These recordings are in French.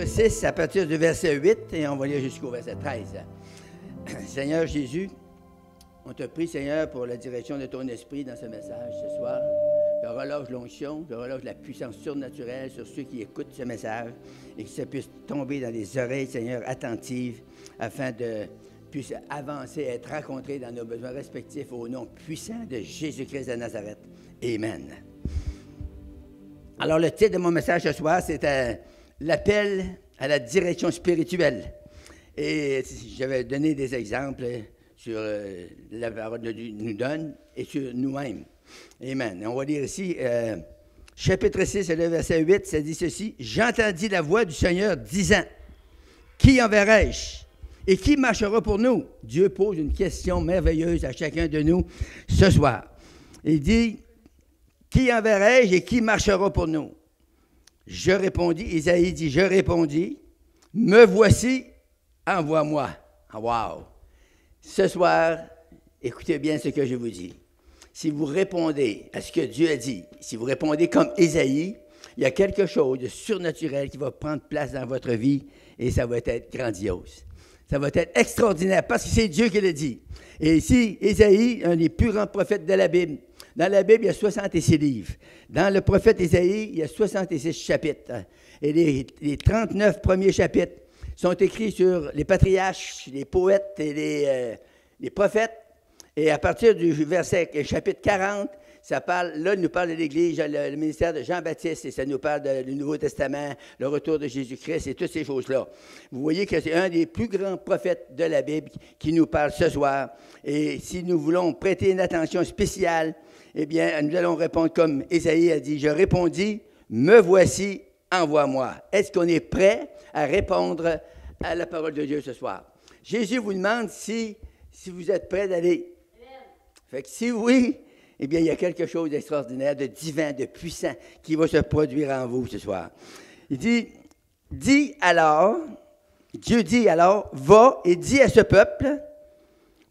chapitre 6, à partir du verset 8, et on va lire jusqu'au verset 13. Seigneur Jésus, on te prie, Seigneur, pour la direction de ton esprit dans ce message ce soir. Je relâche l'onction, je relâche la puissance surnaturelle sur ceux qui écoutent ce message et que ça puisse tomber dans les oreilles, Seigneur, attentives, afin de puisse avancer, être rencontrés dans nos besoins respectifs au nom puissant de Jésus-Christ de Nazareth. Amen. Alors, le titre de mon message ce soir, c'est l'appel à la direction spirituelle. Et j'avais donné des exemples sur la parole de Dieu nous donne et sur nous-mêmes. Amen. Et on va lire ici, chapitre 6, le verset 8, ça dit ceci. « J'entendis la voix du Seigneur disant, qui enverrai-je et qui marchera pour nous? » Dieu pose une question merveilleuse à chacun de nous ce soir. Il dit, qui enverrai-je et qui marchera pour nous? Je répondis, Isaïe dit, je répondis, me voici, envoie-moi. Wow! Ce soir, écoutez bien ce que je vous dis. Si vous répondez à ce que Dieu a dit, si vous répondez comme Isaïe, il y a quelque chose de surnaturel qui va prendre place dans votre vie et ça va être grandiose. Ça va être extraordinaire parce que c'est Dieu qui l'a dit. Et ici, Isaïe, un des plus grands prophètes de la Bible. Dans la Bible, il y a 66 livres. Dans le prophète Isaïe, il y a 66 chapitres. Et les 39 premiers chapitres sont écrits sur les patriarches, les poètes et les prophètes. Et à partir du verset chapitre 40, ça parle, là, il nous parle de l'Église, le ministère de Jean-Baptiste, et ça nous parle du Nouveau Testament, le retour de Jésus-Christ et toutes ces choses-là. Vous voyez que c'est un des plus grands prophètes de la Bible qui nous parle ce soir. Et si nous voulons prêter une attention spéciale, eh bien, nous allons répondre comme Isaïe a dit, « Je répondis, me voici, envoie-moi. » Est-ce qu'on est prêt à répondre à la parole de Dieu ce soir? Jésus vous demande si vous êtes prêts d'aller. Fait que si oui, eh bien, il y a quelque chose d'extraordinaire, de divin, de puissant qui va se produire en vous ce soir. Il dit, Dieu dit alors, va et dis à ce peuple,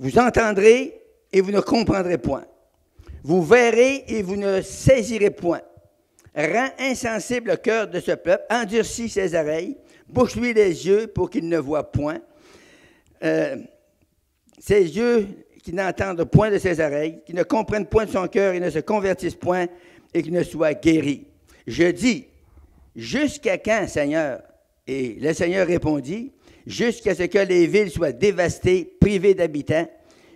vous entendrez et vous ne comprendrez point. Vous verrez et vous ne saisirez point. Rends insensible le cœur de ce peuple, endurcis ses oreilles, bouche-lui les yeux pour qu'il ne voie point. Ses yeux qui n'entendent point de ses oreilles, qui ne comprennent point de son cœur et ne se convertissent point et qui ne soient guéris. Je dis, jusqu'à quand, Seigneur? Et le Seigneur répondit, jusqu'à ce que les villes soient dévastées, privées d'habitants,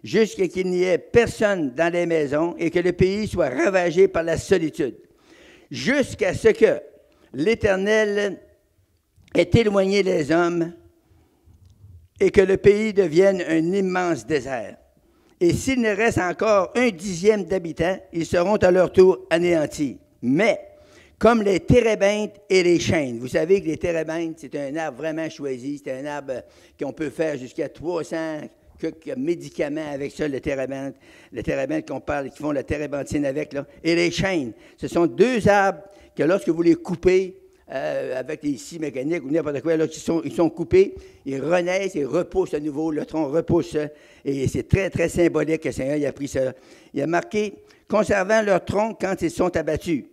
jusqu'à qu'il n'y ait personne dans les maisons et que le pays soit ravagé par la solitude, jusqu'à ce que l'Éternel ait éloigné les hommes et que le pays devienne un immense désert. Et s'il ne reste encore 1/10 d'habitants, ils seront à leur tour anéantis. Mais, comme les térébinthes et les chênes, vous savez que les térébinthes, c'est un arbre vraiment choisi, c'est un arbre qu'on peut faire jusqu'à 300 médicaments avec ça, le térébinthe qu'on parle, qui font la térébenthine avec, là. Et les chênes, ce sont deux arbres que lorsque vous les coupez, avec des scies mécaniques ou n'importe quoi, là, ils sont coupés, ils renaissent et repoussent à nouveau, le tronc repousse, et c'est très, très symbolique que le Seigneur il a pris ça. Il a marqué, conservant leur tronc quand ils sont abattus.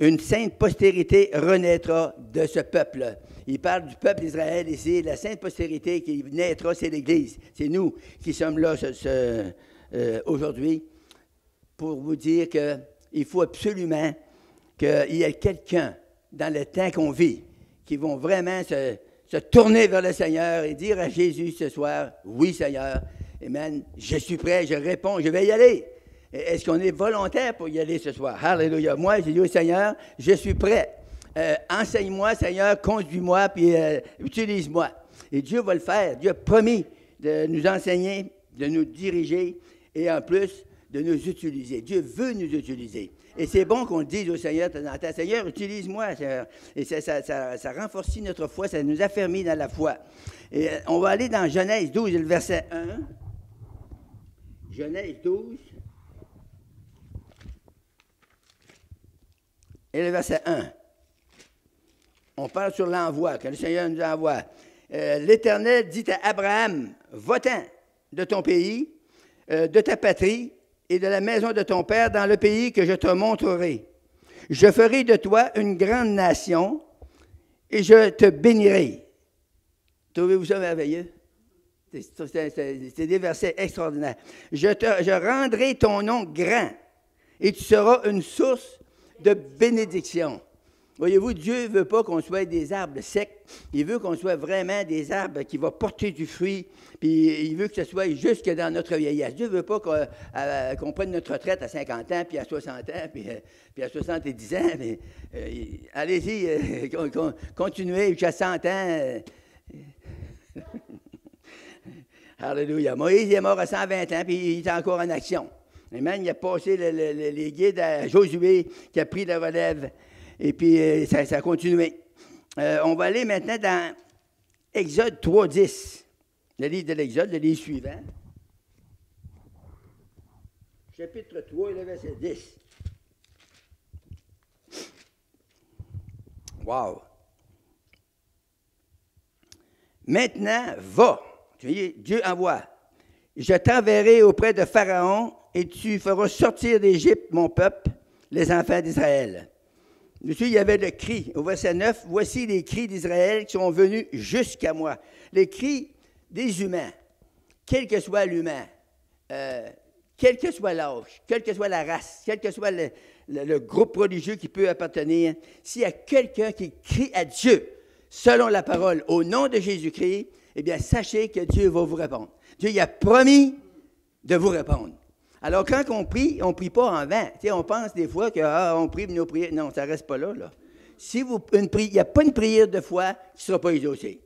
Une sainte postérité renaîtra de ce peuple. Il parle du peuple d'Israël ici, la sainte postérité qui naîtra, c'est l'Église. C'est nous qui sommes là aujourd'hui pour vous dire qu'il faut absolument qu'il y ait quelqu'un dans le temps qu'on vit, qui vont vraiment se tourner vers le Seigneur et dire à Jésus ce soir, « Oui, Seigneur, amen, je suis prêt, je réponds, je vais y aller. » Est-ce qu'on est volontaire pour y aller ce soir? Alléluia. Moi, j'ai dit au Seigneur, je suis prêt. Enseigne-moi, Seigneur, conduis-moi, puis utilise-moi. Et Dieu va le faire. Dieu a promis de nous enseigner, de nous diriger et en plus de nous utiliser. Dieu veut nous utiliser. Et c'est bon qu'on le dise au Seigneur de temps en temps, Seigneur, utilise-moi, Seigneur. Et ça renforce notre foi, ça nous affermit dans la foi. Et on va aller dans Genèse 12, le verset 1. Genèse 12. Et le verset 1. On parle sur l'envoi, que le Seigneur nous envoie. L'Éternel dit à Abraham, va-t'en de ton pays, de ta patrie, et de la maison de ton père dans le pays que je te montrerai. Je ferai de toi une grande nation et je te bénirai. Trouvez-vous ça merveilleux? C'est des versets extraordinaires. Je rendrai ton nom grand et tu seras une source de bénédiction. Voyez-vous, Dieu ne veut pas qu'on soit des arbres secs. Il veut qu'on soit vraiment des arbres qui vont porter du fruit. Puis il veut que ce soit jusque dans notre vieillesse. Dieu ne veut pas qu'on prenne notre retraite à 50 ans, puis à 60 ans, puis à 70 ans. Mais, allez-y, continuez jusqu'à 100 ans. Alléluia. Moïse est mort à 120 ans, puis il est encore en action. Amen. Il a passé les guides à Josué, qui a pris la relève. Et puis, ça a continué. On va aller maintenant dans Exode 3:10. Le livre de l'Exode, le livre suivant. Chapitre 3 et le verset 10. Wow! Maintenant, va. Dieu envoie. Je t'enverrai auprès de Pharaon et tu feras sortir d'Égypte mon peuple, les enfants d'Israël. Monsieur, il y avait le cri. Au verset 9, voici les cris d'Israël qui sont venus jusqu'à moi. Les cris des humains, quel que soit l'humain, quel que soit l'âge, quelle que soit la race, quel que soit le groupe religieux qui peut appartenir, s'il y a quelqu'un qui crie à Dieu selon la parole au nom de Jésus-Christ, eh bien, sachez que Dieu va vous répondre. Dieu il a promis de vous répondre. Alors, quand on prie pas en vain. Tu sais, on pense des fois qu'on prie nos prières. Non, ça ne reste pas là. Si il n'y a pas une prière de foi qui ne sera pas exaucée.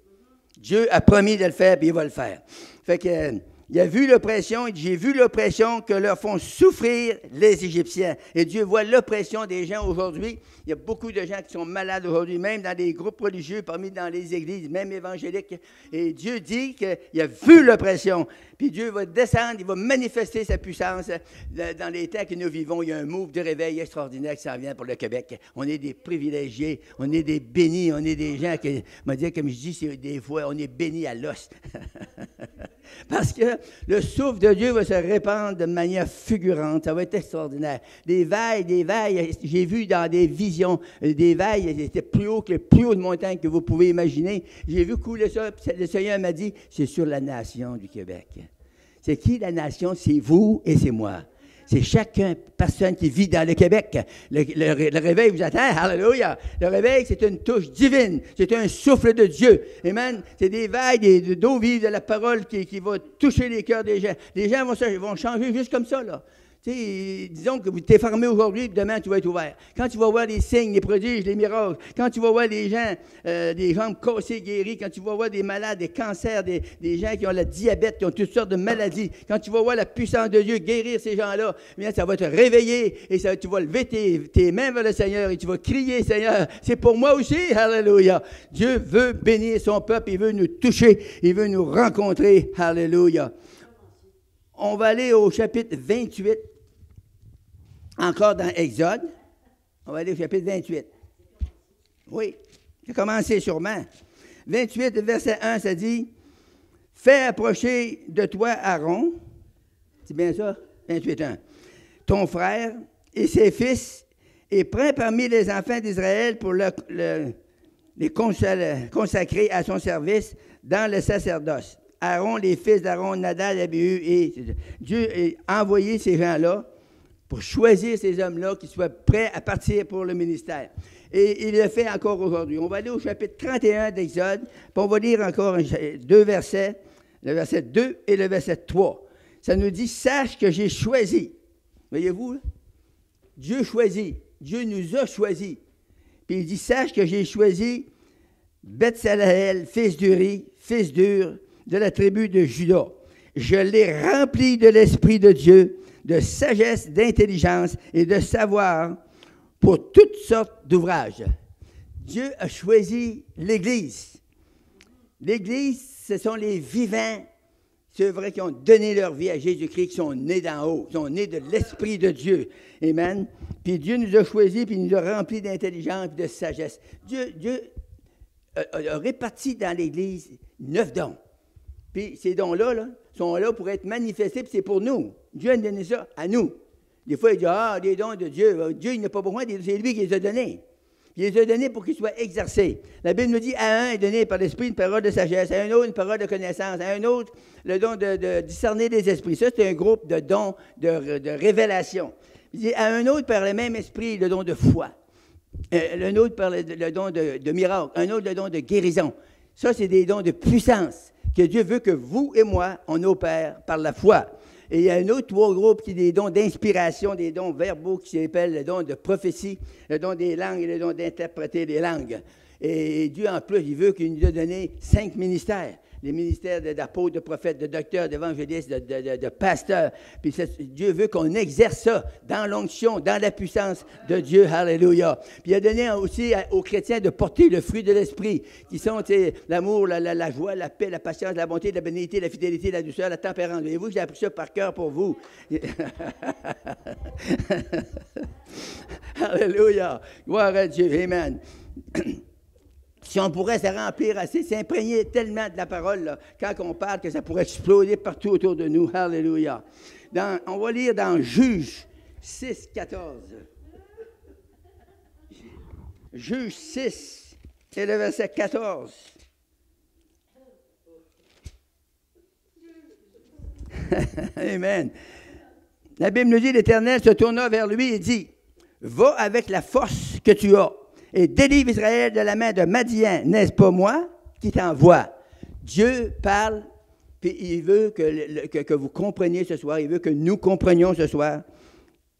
Dieu a promis de le faire, puis il va le faire. Fait que, il a vu l'oppression, j'ai vu l'oppression que leur font souffrir les Égyptiens. Et Dieu voit l'oppression des gens aujourd'hui. Il y a beaucoup de gens qui sont malades aujourd'hui, même dans les groupes religieux, parmi dans les églises, même évangéliques. Et Dieu dit qu'il a vu l'oppression. Puis Dieu va descendre, il va manifester sa puissance. Dans les temps que nous vivons, il y a un move de réveil extraordinaire qui s'en vient pour le Québec. On est des privilégiés, on est des bénis, on est des gens qui, comme je dis, des fois, on est bénis à l'os. Parce que le souffle de Dieu va se répandre de manière fulgurante. Ça va être extraordinaire. Des vagues, j'ai vu dans des visions, des vagues, elles étaient plus haut que les plus hautes montagnes que vous pouvez imaginer. J'ai vu couler ça, puis le Seigneur m'a dit, c'est sur la nation du Québec. C'est qui la nation? C'est vous et c'est moi. C'est chacun, personne qui vit dans le Québec. Le réveil vous attend. Alléluia. Le réveil, c'est une touche divine. C'est un souffle de Dieu. Amen. C'est des vagues d'eau vive de la parole qui va toucher les cœurs des gens. Les gens vont changer juste comme ça, là. Tu sais, disons que tu es fermé aujourd'hui, demain tu vas être ouvert. Quand tu vas voir les signes, les prodiges, les miracles, quand tu vas voir des gens, des jambes cassées, guéries, quand tu vas voir des malades, des cancers, des gens qui ont le diabète, qui ont toutes sortes de maladies, quand tu vas voir la puissance de Dieu guérir ces gens-là, bien, ça va te réveiller et tu vas lever tes mains vers le Seigneur et tu vas crier, Seigneur, c'est pour moi aussi, alléluia. Dieu veut bénir son peuple, il veut nous toucher, il veut nous rencontrer, alléluia. On va aller au chapitre 28. Encore dans Exode, on va aller au chapitre 28. Oui, j'ai commencé sûrement. 28, verset 1, ça dit, « Fais approcher de toi Aaron, c'est bien ça? 28, 1, ton frère et ses fils, et prends parmi les enfants d'Israël pour les consacrer à son service dans le sacerdoce. Aaron, les fils d'Aaron, Nadab, Abihu, et Dieu a envoyé ces gens-là pour choisir ces hommes-là qui soient prêts à partir pour le ministère. Et il le fait encore aujourd'hui. On va aller au chapitre 31 d'Exode, puis on va lire encore deux versets, le verset 2 et le verset 3. Ça nous dit, « Sache que j'ai choisi. » Voyez-vous, là? Dieu choisit. Dieu nous a choisis. Puis il dit, « Sache que j'ai choisi Bethsaleel, fils d'Uri, fils d'Ur, de la tribu de Juda. Je l'ai rempli de l'Esprit de Dieu, de sagesse, d'intelligence et de savoir pour toutes sortes d'ouvrages. » Dieu a choisi l'Église. L'Église, ce sont les vivants, c'est vrai, qui ont donné leur vie à Jésus-Christ, qui sont nés d'en haut, qui sont nés de l'Esprit de Dieu. Amen. Puis Dieu nous a choisis, puis il nous a remplis d'intelligence et de sagesse. Dieu a réparti dans l'Église 9 dons. Puis ces dons-là, sont là pour être manifestés, puis c'est pour nous. Dieu a donné ça à nous. Des fois, il dit, des dons de Dieu. Dieu, il n'a pas besoin, c'est lui qui les a donnés. Puis il les a donnés pour qu'ils soient exercés. La Bible nous dit, à un est donné par l'Esprit une parole de sagesse, à un autre une parole de connaissance, à un autre le don de discerner des esprits. Ça, c'est un groupe de dons de révélation. Il dit, à un autre par le même esprit le don de foi. Un autre par le don de miracle, un autre le don de guérison. Ça, c'est des dons de puissance que Dieu veut que vous et moi, on opère par la foi. Et il y a un autre groupe qui est des dons d'inspiration, des dons verbaux qui s'appellent le don de prophétie, le don des langues et le don d'interpréter les langues. Et Dieu, en plus, il veut qu'il nous ait donné 5 ministères. Les ministères d'apôtres, de prophètes, de docteurs, d'évangélistes, de pasteurs. Puis Dieu veut qu'on exerce ça dans l'onction, dans la puissance de Dieu. Alléluia. Puis il a donné aussi aux chrétiens de porter le fruit de l'esprit, qui sont l'amour, la joie, la paix, la patience, la bonté, la bénédiction, la fidélité, la douceur, la tempérance. Voyez-vous, j'ai appris ça par cœur pour vous. Alléluia. Gloire à Dieu. Amen. Si on pourrait se remplir assez, s'imprégner tellement de la parole, là, quand on parle, que ça pourrait exploser partout autour de nous. Alléluia. On va lire dans Juge 6, 14. Juge 6, et le verset 14. Amen. La Bible nous dit, l'Éternel se tourna vers lui et dit, « Va avec la force que tu as. Et délivre Israël de la main de Madian. N'est-ce pas moi qui t'envoie? » Dieu parle, puis il veut que vous compreniez ce soir, il veut que nous comprenions ce soir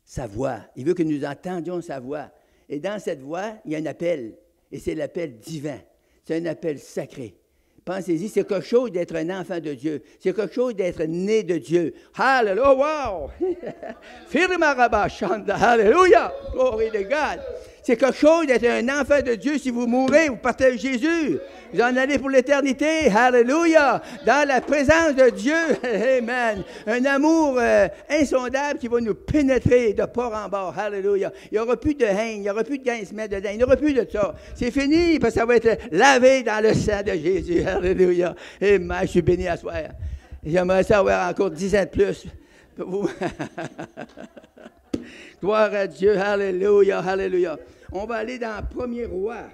sa voix. Il veut que nous entendions sa voix. Et dans cette voix, il y a un appel, et c'est l'appel divin. C'est un appel sacré. Pensez-y, c'est quelque chose d'être un enfant de Dieu. C'est quelque chose d'être né de Dieu. Hallelujah! Wow! Hallelujah! Glory to God! C'est quelque chose d'être un enfant de Dieu. Si vous mourrez, vous partez avec Jésus. Vous en allez pour l'éternité. Hallelujah! Dans la présence de Dieu. Amen. Un amour insondable qui va nous pénétrer de port en bord. Hallelujah. Il n'y aura plus de haine, il n'y aura plus de grincement dedans. Il n'y aura plus de ça. C'est fini parce que ça va être lavé dans le sang de Jésus. Hallelujah. Amen. Je suis béni à soir. J'aimerais ça avoir encore 10 ans de plus. Gloire à Dieu. Alléluia. Alléluia. On va aller dans 1er Roi.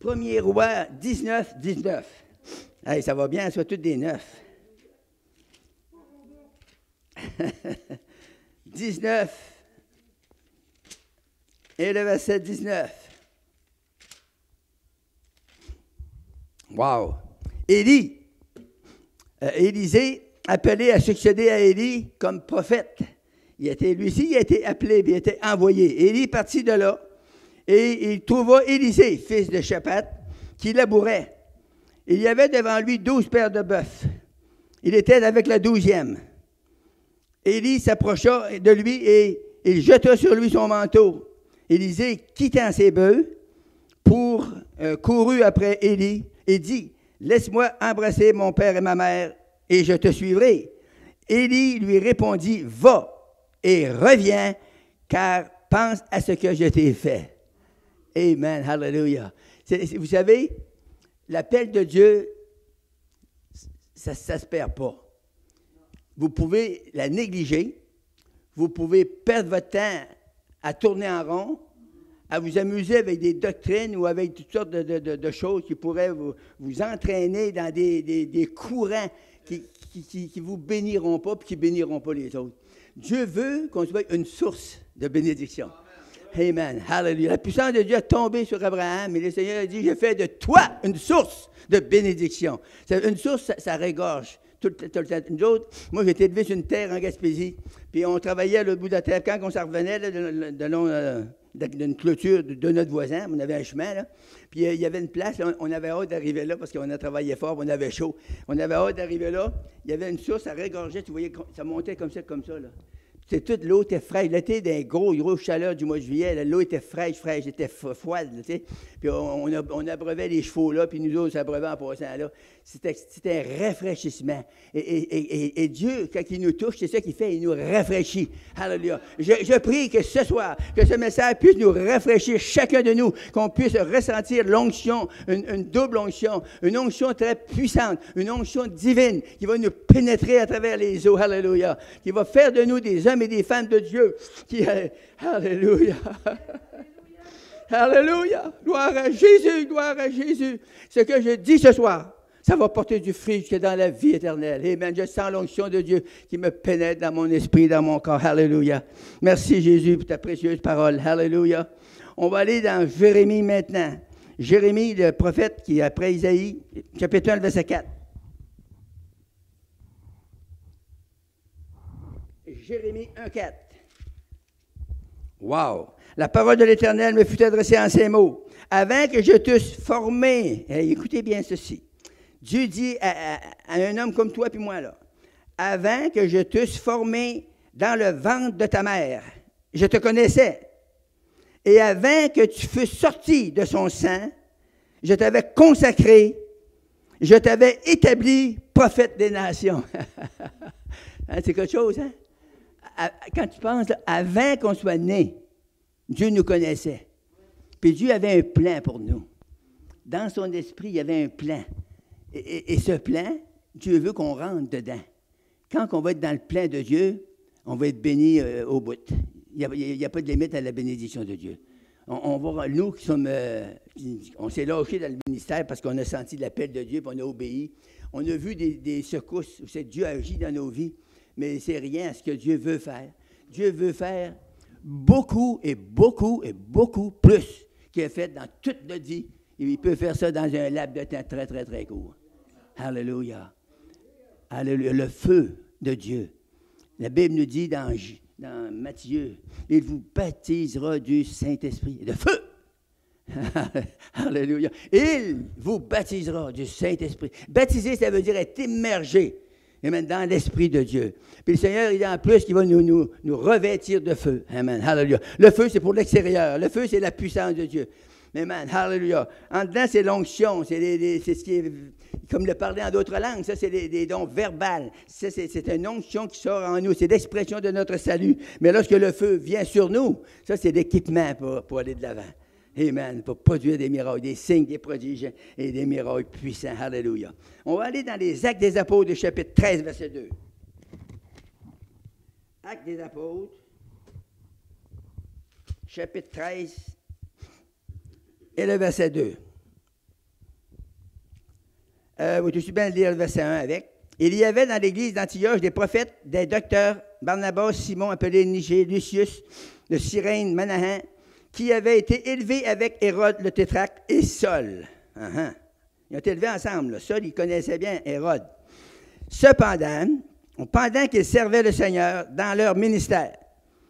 1er Roi 19, 19. Hey, ça va bien, soit toutes des 9. 19. Et le verset 19. Wow! Élisée, appelé à succéder à Élie comme prophète. Lui aussi, il a été appelé, il a été envoyé. Élie partit de là et il trouva Élisée, fils de Shaphat, qui labourait. Il y avait devant lui 12 paires de bœufs. Il était avec la 12e. Élie s'approcha de lui et il jeta sur lui son manteau. Élisée, quittant ses bœufs, courut après Élie et dit, « Laisse-moi embrasser mon père et ma mère, et je te suivrai. » Élie lui répondit, « Va et reviens, car pense à ce que je t'ai fait. » Amen, hallelujah. Vous savez, l'appel de Dieu, ça ne se perd pas. Vous pouvez la négliger, vous pouvez perdre votre temps à tourner en rond, à vous amuser avec des doctrines ou avec toutes sortes de choses qui pourraient vous entraîner dans des courants qui ne vous béniront pas et qui ne béniront pas les autres. Dieu veut qu'on soit une source de bénédiction. Amen. Hallelujah. La puissance de Dieu a tombé sur Abraham et le Seigneur a dit, je fais de toi une source de bénédiction. Une source, ça régorge. Tout le temps. Nous autres, moi, j'étais élevé sur une terre en Gaspésie, puis on travaillait à l'autre bout de la terre. Quand on s'en revenait d'une clôture de notre voisin, on avait un chemin, là, puis il y avait une place, là, on avait hâte d'arriver là parce qu'on a travaillé fort, on avait chaud. On avait hâte d'arriver là. Il y avait une source, ça régorgeait, tu voyais, ça montait comme ça, là. Toute l'eau était fraîche. L'été, des gros chaleurs du mois de juillet, l'eau était fraîche, était froide, tu sais. Puis on abreuvait les chevaux là, puis nous autres, on s'abreuvait en passant là. C'était un rafraîchissement. Et Dieu, quand il nous touche, c'est ça qu'il fait, il nous rafraîchit. Alléluia. Je prie que ce soir, que ce message puisse nous rafraîchir, chacun de nous, qu'on puisse ressentir l'onction, une double onction, une onction très puissante, une onction divine qui va nous pénétrer à travers les eaux. Alléluia. Qui va faire de nous des hommes et des femmes de Dieu. Alléluia. Alléluia. Gloire à Jésus, gloire à Jésus. Ce que je dis ce soir, ça va porter du fruit jusque dans la vie éternelle. Amen. Je sens l'onction de Dieu qui me pénètre dans mon esprit, dans mon corps. Alléluia. Merci Jésus pour ta précieuse parole. Alléluia. On va aller dans Jérémie maintenant. Jérémie, le prophète qui est après Isaïe, chapitre 1, verset 4. Jérémie 1, 4. Wow! La parole de l'Éternel me fut adressée en ces mots. Avant que je t'eusse formé, écoutez bien ceci. Dieu dit à un homme comme toi puis moi, là, avant que je t'eusse formé dans le ventre de ta mère, je te connaissais. Et avant que tu fusses sorti de son sang, je t'avais consacré, je t'avais établi prophète des nations. Hein, c'est quelque chose, hein? Quand tu penses, là, avant qu'on soit né, Dieu nous connaissait. Puis Dieu avait un plan pour nous. Dans son esprit, il y avait un plan. Et ce plan, Dieu veut qu'on rentre dedans. Quand on va être dans le plan de Dieu, on va être béni au bout. Il n'y a pas de limite à la bénédiction de Dieu. Nous qui sommes, on s'est lâchés dans le ministère parce qu'on a senti l'appel de Dieu et on a obéi. On a vu des secousses où Dieu agit dans nos vies, mais c'est rien à ce que Dieu veut faire. Dieu veut faire beaucoup et beaucoup et beaucoup plus qu'il a fait dans toute notre vie. Il peut faire ça dans un laps de temps très, très, très court. Alléluia. Alléluia. Le feu de Dieu. La Bible nous dit dans Matthieu, il vous baptisera du Saint-Esprit. De feu! Alléluia. Il vous baptisera du Saint-Esprit. Baptiser, ça veut dire être immergé. Amen, dans l'Esprit de Dieu. Puis le Seigneur, il y a en plus qui va nous revêtir de feu. Amen. Alléluia. Le feu, c'est pour l'extérieur. Le feu, c'est la puissance de Dieu. Amen. Alléluia. En dedans, c'est l'onction. C'est ce qui est, comme le parler en d'autres langues, ça, c'est des dons verbales. Ça, c'est une onction qui sort en nous. C'est l'expression de notre salut. Mais lorsque le feu vient sur nous, ça, c'est l'équipement pour aller de l'avant. Amen. Pour produire des miracles, des signes, des prodiges et des miracles puissants. Alléluia. On va aller dans les Actes des Apôtres, chapitre 13, verset 2. Actes des Apôtres, chapitre 13, et le verset 2. Je suis bien lire le verset 1 avec. Il y avait dans l'église d'Antioche des prophètes, des docteurs, Barnabas, Simon, appelé Niger, Lucius, de Cyrène, Manahan, qui avaient été élevés avec Hérode le tétrarque et Saul. Ils ont été élevés ensemble. Là. Saul, il connaissait bien Hérode. Cependant, pendant qu'ils servaient le Seigneur dans leur ministère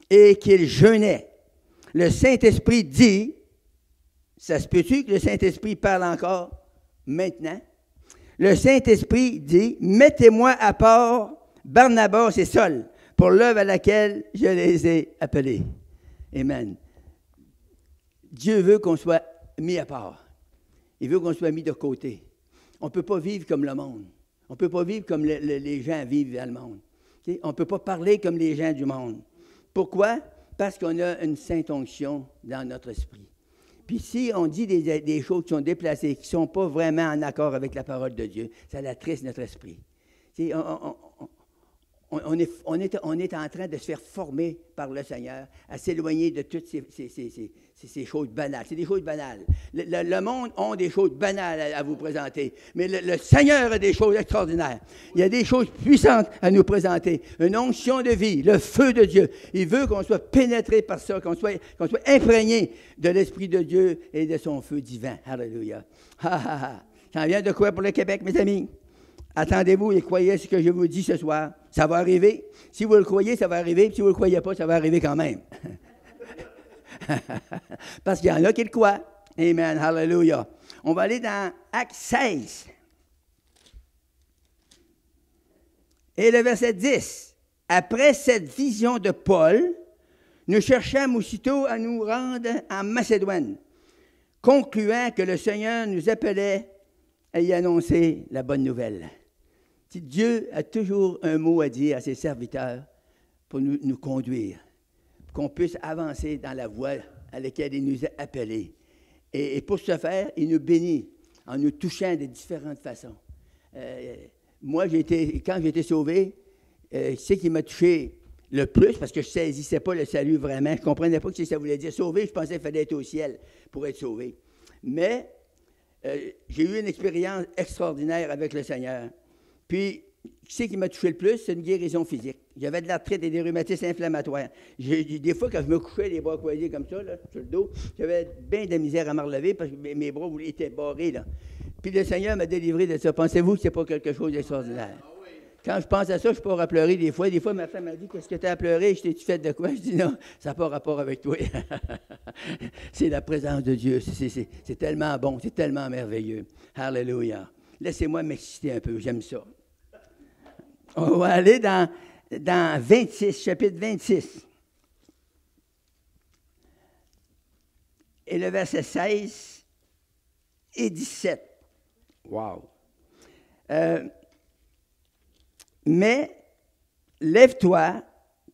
et qu'ils jeûnaient, le Saint-Esprit dit, ça se peut-tu que le Saint-Esprit parle encore maintenant? Le Saint-Esprit dit, mettez-moi à part Barnabas et Saul pour l'œuvre à laquelle je les ai appelés. Amen. Dieu veut qu'on soit mis à part. Il veut qu'on soit mis de côté. On ne peut pas vivre comme le monde. On ne peut pas vivre comme les gens vivent dans le monde. Okay? On ne peut pas parler comme les gens du monde. Pourquoi? Parce qu'on a une sainte onction dans notre esprit. Puis si on dit des choses qui sont déplacées, qui ne sont pas vraiment en accord avec la parole de Dieu, ça attriste notre esprit. On est en train de se faire former par le Seigneur à s'éloigner de toutes ces choses banales. C'est des choses banales. Le monde a des choses banales à vous présenter, mais le Seigneur a des choses extraordinaires. Il y a des choses puissantes à nous présenter. Une onction de vie, le feu de Dieu. Il veut qu'on soit pénétré par ça, qu'on soit imprégné de l'Esprit de Dieu et de son feu divin. Alléluia. Ça vient de quoi pour le Québec, mes amis? Attendez-vous et croyez ce que je vous dis ce soir. Ça va arriver. Si vous le croyez, ça va arriver. Si vous ne le croyez pas, ça va arriver quand même. Parce qu'il y en a qui le croient. Amen. Hallelujah. On va aller dans Actes 16. Et le verset 10. Après cette vision de Paul, nous cherchâmes aussitôt à nous rendre en Macédoine, concluant que le Seigneur nous appelait à y annoncer la bonne nouvelle. Dieu a toujours un mot à dire à ses serviteurs pour nous conduire, pour qu'on puisse avancer dans la voie à laquelle il nous a appelés. Et pour ce faire, il nous bénit en nous touchant de différentes façons. Moi, quand j'ai été sauvé, c'est qui m'a touché le plus, parce que je ne saisissais pas le salut vraiment. Je ne comprenais pas ce que ça voulait dire. Sauver, je pensais qu'il fallait être au ciel pour être sauvé. Mais j'ai eu une expérience extraordinaire avec le Seigneur. Puis, qui c'est qui m'a touché le plus? C'est une guérison physique. J'avais de l'arthrite et des rhumatismes inflammatoires. Des fois, quand je me couchais les bras croisés comme ça, là, sur le dos, j'avais bien de la misère à me relever parce que mes bras étaient barrés. Là. Puis le Seigneur m'a délivré de ça. Pensez-vous que ce n'est pas quelque chose d'extraordinaire? Quand je pense à ça, je pars à pleurer des fois. Des fois, ma femme m'a dit, qu'est-ce que tu as à pleurer? Je t'ai-tu fait de quoi? Je dis, non, ça n'a pas rapport avec toi. C'est la présence de Dieu. C'est tellement bon, c'est tellement merveilleux. Alléluia. Laissez-moi m'exciter un peu, j'aime ça. On va aller dans 26, chapitre 26. Et le verset 16 et 17. Wow! Mais lève-toi,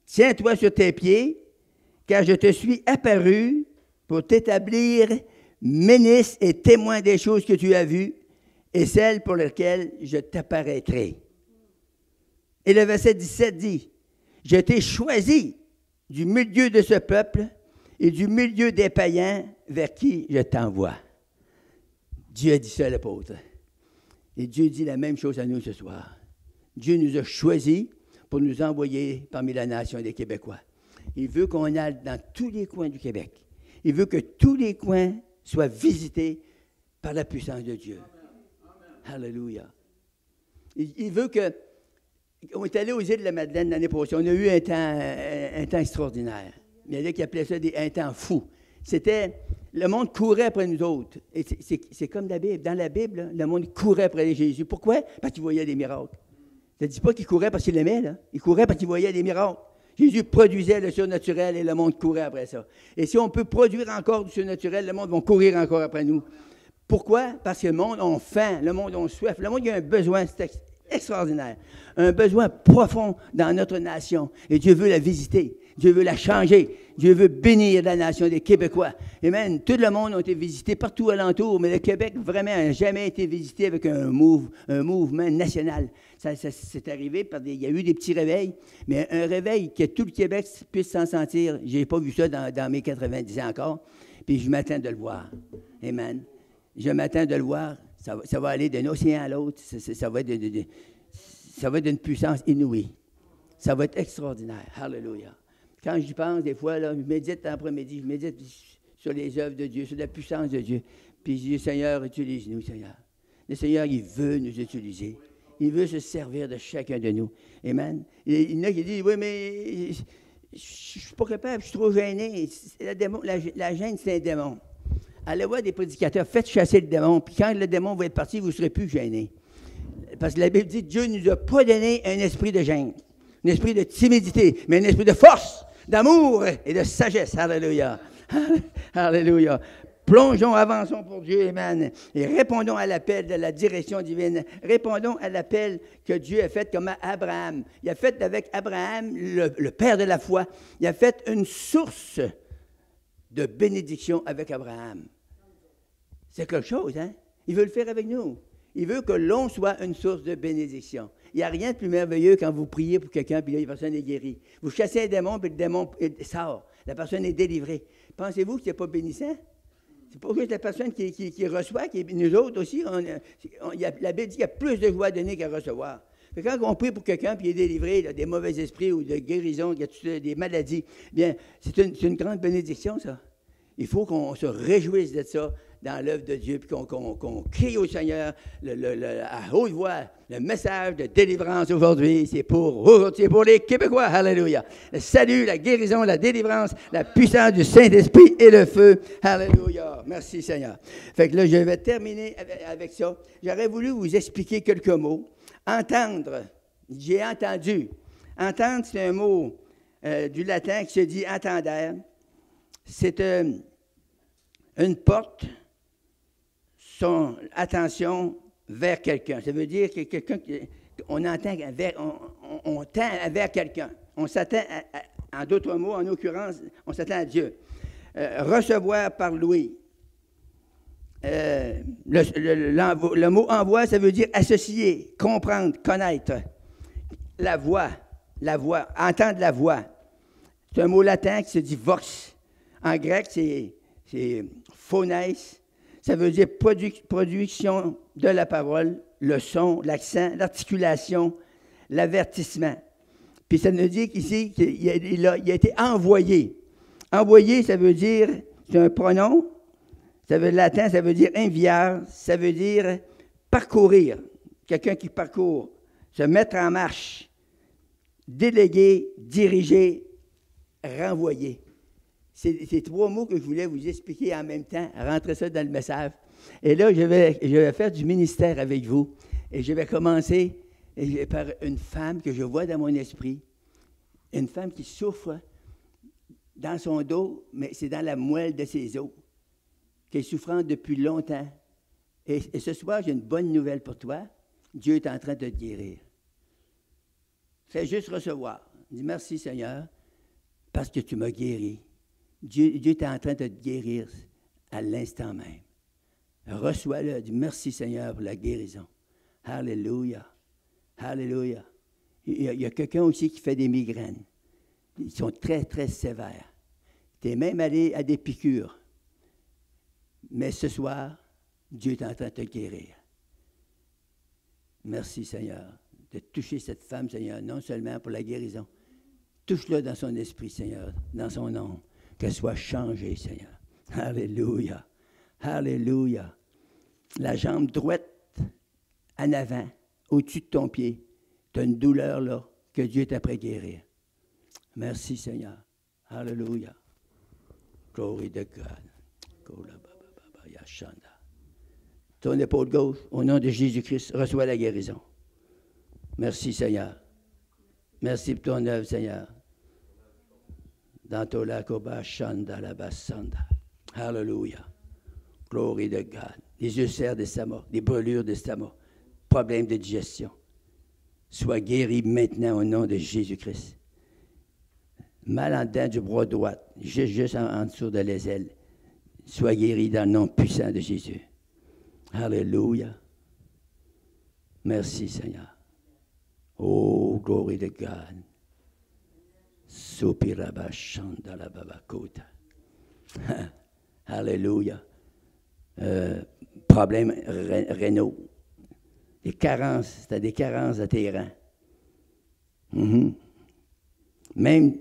tiens-toi sur tes pieds, car je te suis apparu pour t'établir ministre et témoin des choses que tu as vues et celles pour lesquelles je t'apparaîtrai. Et le verset 17 dit, « Je t'ai choisi du milieu de ce peuple et du milieu des païens vers qui je t'envoie. » Dieu a dit ça à l'apôtre. Et Dieu dit la même chose à nous ce soir. Dieu nous a choisis pour nous envoyer parmi la nation des Québécois. Il veut qu'on aille dans tous les coins du Québec. Il veut que tous les coins soient visités par la puissance de Dieu. Amen. Alléluia. Il veut que... On est allé aux îles de la Madeleine l'année passée. On a eu un temps extraordinaire. Il y en a qui appelaient ça un temps fou. C'était... Le monde courait après nous autres. Et c'est comme la Bible. Dans la Bible, là, le monde courait après Jésus. Pourquoi? Parce qu'il voyait des miracles. Je ne dis pas qu'il courait parce qu'il l'aimait, là. Il courait parce qu'il voyait des miracles. Jésus produisait le surnaturel et le monde courait après ça. Et si on peut produire encore du surnaturel, le monde va courir encore après nous. Pourquoi? Parce que le monde a faim, le monde a soif. Le monde a un besoin extraordinaire, un besoin profond dans notre nation. Et Dieu veut la visiter. Dieu veut la changer. Dieu veut bénir la nation des Québécois. Amen. Tout le monde a été visité partout alentour, mais le Québec, vraiment, n'a jamais été visité avec un mouvement national. Ça c'est arrivé, il y a eu des petits réveils, mais un réveil que tout le Québec puisse s'en sentir, je n'ai pas vu ça dans mes 90 ans encore, puis je m'attends de le voir. Amen. Je m'attends de le voir. Ça va aller d'un océan à l'autre. Ça va être d'une puissance inouïe. Ça va être extraordinaire. Alléluia. Quand j'y pense, des fois, là, je médite l'après-midi, je médite sur les œuvres de Dieu, sur la puissance de Dieu. Puis je dis, Seigneur, utilise-nous, Seigneur. Le Seigneur, il veut nous utiliser. Il veut se servir de chacun de nous. Amen. Il y en a qui disent, oui, mais je ne suis pas capable, je suis trop gêné. La gêne, c'est un démon. Allez voir des prédicateurs, faites chasser le démon, puis quand le démon va être parti, vous ne serez plus gêné. Parce que la Bible dit, Dieu ne nous a pas donné un esprit de gêne, un esprit de timidité, mais un esprit de force, d'amour et de sagesse. Alléluia. Alléluia. Plongeons, avançons pour Dieu, amen, et répondons à l'appel de la direction divine. Répondons à l'appel que Dieu a fait comme à Abraham. Il a fait avec Abraham, le père de la foi, il a fait une source de bénédiction avec Abraham. C'est quelque chose, hein? Il veut le faire avec nous. Il veut que l'on soit une source de bénédiction. Il n'y a rien de plus merveilleux quand vous priez pour quelqu'un, puis là, la personne est guérie. Vous chassez un démon, puis le démon sort. La personne est délivrée. Pensez-vous que ce n'est pas bénissant? C'est pas juste la personne qui reçoit, nous autres aussi, la Bible dit qu'il y a plus de joie à donner qu'à recevoir. Quand on prie pour quelqu'un, puis il est délivré des mauvais esprits ou de guérison, des maladies, bien, c'est une grande bénédiction, ça. Il faut qu'on se réjouisse de ça dans l'œuvre de Dieu, puis qu'on crie au Seigneur à haute voix le message de délivrance aujourd'hui. C'est pour les Québécois. Alléluia. Le salut, la guérison, la délivrance, la puissance du Saint-Esprit et le feu. Alléluia. Merci, Seigneur. Fait que là, je vais terminer avec ça. J'aurais voulu vous expliquer quelques mots. Entendre, j'ai entendu. Entendre, c'est un mot du latin qui se dit entendere. C'est une porte, son attention vers quelqu'un. Ça veut dire que quelqu'un, on entend on tend vers quelqu'un. On s'attend, en d'autres mots, en l'occurrence, on s'attend à Dieu. Recevoir par l'ouïe. Le mot envoi, ça veut dire associer, comprendre, connaître. La voix, la voix, entendre la voix. C'est un mot latin qui se dit vox. En grec, c'est phonès. Ça veut dire production de la parole, le son, l'accent, l'articulation, l'avertissement. Puis ça nous dit qu'ici, qu'il a été envoyé. Envoyé, ça veut dire, c'est un pronom, ça veut latin, ça veut dire enviar, ça veut dire parcourir. Quelqu'un qui parcourt, se mettre en marche, déléguer, diriger, renvoyer. C'est trois mots que je voulais vous expliquer en même temps, rentrer ça dans le message. Et là, je vais faire du ministère avec vous. Et je vais commencer par une femme que je vois dans mon esprit. Une femme qui souffre dans son dos, mais c'est dans la moelle de ses os, qui est souffrante depuis longtemps. Et ce soir, j'ai une bonne nouvelle pour toi. Dieu est en train de te guérir. Fais juste recevoir. Dis merci Seigneur, parce que tu m'as guéri. Dieu est en train de te guérir à l'instant même. Reçois-le. Dis merci Seigneur pour la guérison. Alléluia. Alléluia. Il y a quelqu'un aussi qui fait des migraines. Ils sont très, très sévères. Tu es même allé à des piqûres. Mais ce soir, Dieu est en train de te guérir. Merci Seigneur de toucher cette femme, Seigneur, non seulement pour la guérison. Touche-le dans son esprit, Seigneur, dans son nom. Qu'elle soit changée, Seigneur. Alléluia. Alléluia. La jambe droite en avant, au-dessus de ton pied. Tu as une douleur là que Dieu est après guérir. Merci, Seigneur. Alléluia. Glory to God. Ton épaule gauche, au nom de Jésus-Christ, reçois la guérison. Merci, Seigneur. Merci pour ton œuvre, Seigneur. Dans ton lacoba, chanda, la bassanda. Alléluia. Glory to God. Les ulcères d'estomac, des brûlures d'estomac, problèmes de digestion. Sois guéri maintenant au nom de Jésus-Christ. Mal en dedans du bras droit, juste en dessous de l'aisselle. Sois guéri dans le nom puissant de Jésus. Alléluia. Merci, Seigneur. Oh, glory to God. Sopiraba chandala babakota. Alléluia. Problème rénaux. Des carences, tu as des carences à tes reins. Même,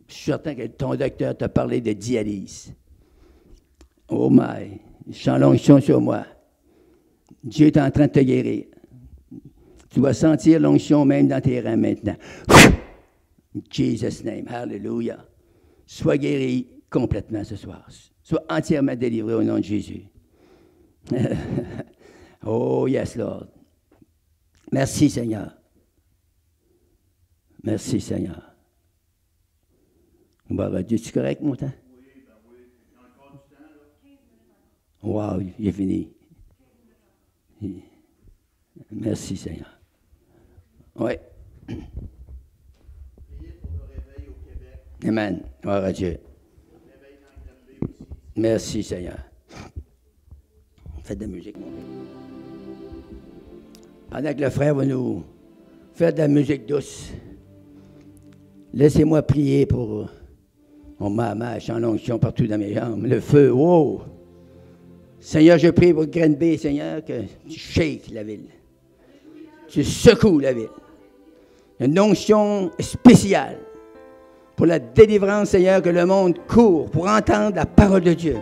je suis certain que ton docteur t'a parlé de dialyse. Oh my, je sens l'onction sur moi. Dieu est en train de te guérir. Tu vas sentir l'onction même dans tes reins maintenant. In Jesus' name, hallelujah. Sois guéri complètement ce soir. Sois entièrement délivré au nom de Jésus. Oh yes, Lord. Merci, Seigneur. Merci, Seigneur. Bon, Dieu, tu correct, mon temps? Oui, ben oui. Il y a encore du temps, là. Wow, il est fini. Merci, Seigneur. Oui. Priez pour le réveil au Québec. Amen. Gloire à Dieu. Le réveil dans le aussi. Merci, Seigneur. Faites de la musique, mon frère. Pendant que le frère va nous faire de la musique douce, laissez-moi prier pour mon mamage en l'onction partout dans mes jambes. Le feu, wow! Seigneur, je prie pour Granby, Seigneur, que tu shakes la ville. Tu secoues la ville. Une onction spéciale pour la délivrance, Seigneur, que le monde court pour entendre la parole de Dieu.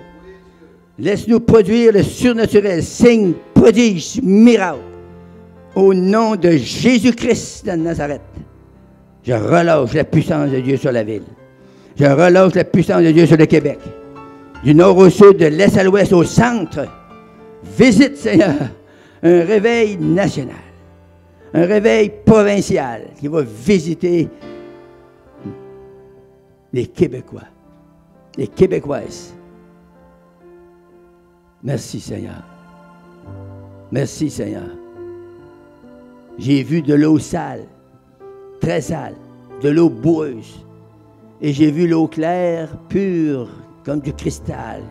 Laisse-nous produire le surnaturel, signe, prodige, miracle. Au nom de Jésus-Christ de Nazareth, je relâche la puissance de Dieu sur la ville. Je relâche la puissance de Dieu sur le Québec. Du nord au sud, de l'est à l'ouest, au centre. Visite, Seigneur, un réveil national. Un réveil provincial qui va visiter les Québécois, les Québécoises. Merci, Seigneur. Merci, Seigneur. J'ai vu de l'eau sale, très sale, de l'eau boueuse. Et j'ai vu l'eau claire, pure, comme du cristal,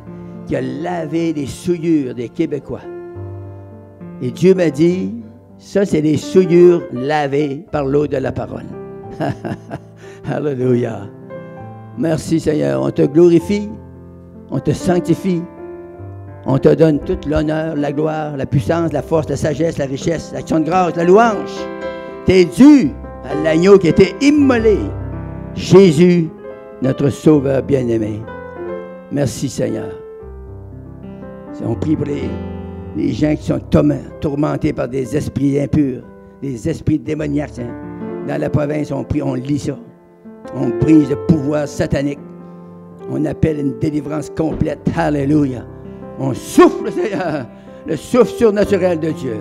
qui a lavé les souillures des Québécois. Et Dieu m'a dit, ça, c'est les souillures lavées par l'eau de la parole. Alléluia. Merci Seigneur. On te glorifie, on te sanctifie, on te donne toute l'honneur, la gloire, la puissance, la force, la sagesse, la richesse, l'action de grâce, la louange. T'es dû à l'agneau qui a été immolé. Jésus, notre Sauveur bien-aimé. Merci Seigneur. On prie pour les gens qui sont tourmentés par des esprits impurs, des esprits démoniaques. Hein. Dans la province, on prie, on lit ça. On brise le pouvoir satanique. On appelle une délivrance complète. Alléluia. On souffle, Seigneur, le souffle surnaturel de Dieu.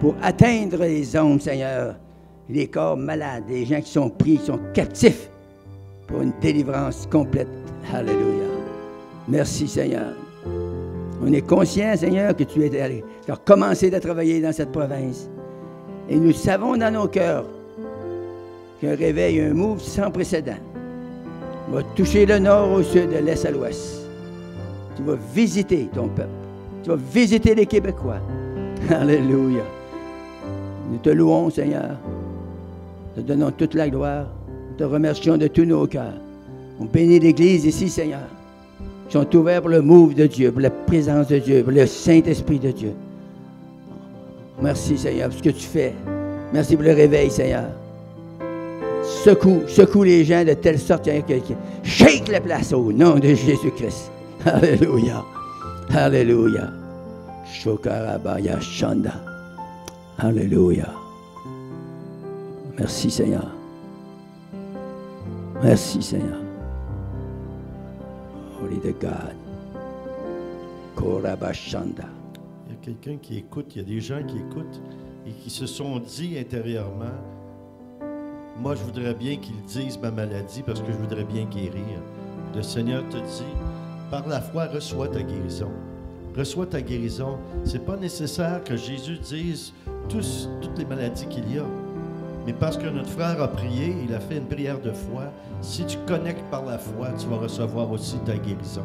Pour atteindre les hommes, Seigneur, les corps malades, les gens qui sont pris, qui sont captifs, pour une délivrance complète. Alléluia. Merci, Seigneur. On est conscient, Seigneur, que tu as commencé à travailler dans cette province. Et nous savons dans nos cœurs qu'un réveil, un move sans précédent va toucher le nord au sud, de l'est à l'ouest. Tu vas visiter ton peuple. Tu vas visiter les Québécois. Alléluia. Nous te louons, Seigneur. Nous te donnons toute la gloire. Nous te remercions de tous nos cœurs. On bénit l'Église ici, Seigneur, qui sont ouverts pour le move de Dieu, pour la présence de Dieu, pour le Saint-Esprit de Dieu. Merci, Seigneur, pour ce que tu fais. Merci pour le réveil, Seigneur. Secoue les gens de telle sorte que shake la place au nom de Jésus-Christ. Alléluia. Alléluia. Shokarabaya Shanda. Alléluia. Merci, Seigneur. Merci, Seigneur. Holy the God. Korabashanda. Il y a quelqu'un qui écoute, il y a des gens qui écoutent et qui se sont dit intérieurement, moi je voudrais bien qu'ils disent ma maladie parce que je voudrais bien guérir. Le Seigneur te dit, par la foi, reçois ta guérison. Reçois ta guérison. C'est pas nécessaire que Jésus dise toutes les maladies qu'il y a. Mais parce que notre frère a prié, il a fait une prière de foi, si tu connectes par la foi, tu vas recevoir aussi ta guérison.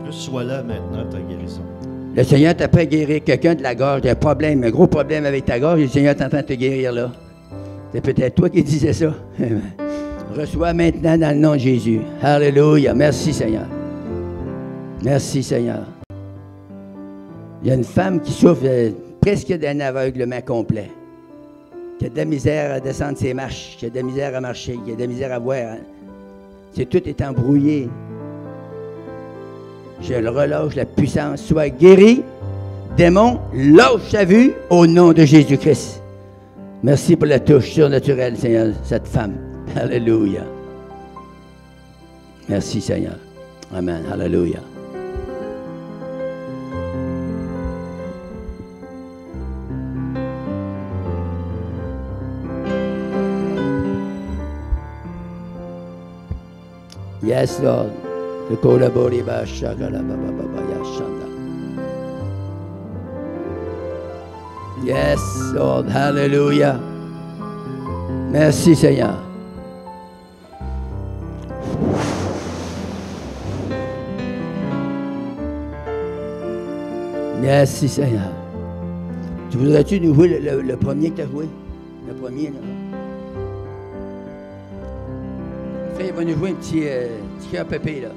Reçois-la maintenant, ta guérison. Le Seigneur t'a pas guéri quelqu'un de la gorge, un problème, un gros problème avec ta gorge, et le Seigneur est en train de te guérir là. C'est peut-être toi qui disais ça. Reçois maintenant dans le nom de Jésus. Alléluia. Merci Seigneur. Merci Seigneur. Il y a une femme qui souffre presque d'un aveuglement complet, qui a de la misère à descendre ses marches, qui a de la misère à marcher, qui a de la misère à voir. C'est tout est embrouillé. Je le relâche, la puissance. Sois guéri. Démon, lâche sa vue au nom de Jésus-Christ. Merci pour la touche surnaturelle, Seigneur, cette femme. Alléluia. Merci, Seigneur. Amen. Alléluia. Yes, Lord. The Kolabori Bashagala Baba Yashanda. Yes, Lord. Hallelujah. Merci, Seigneur. Merci, Seigneur. Tu voudrais-tu nous jouer le premier que tu as joué? Le premier, là. Il va nous jouer un petit cœur pépé, là.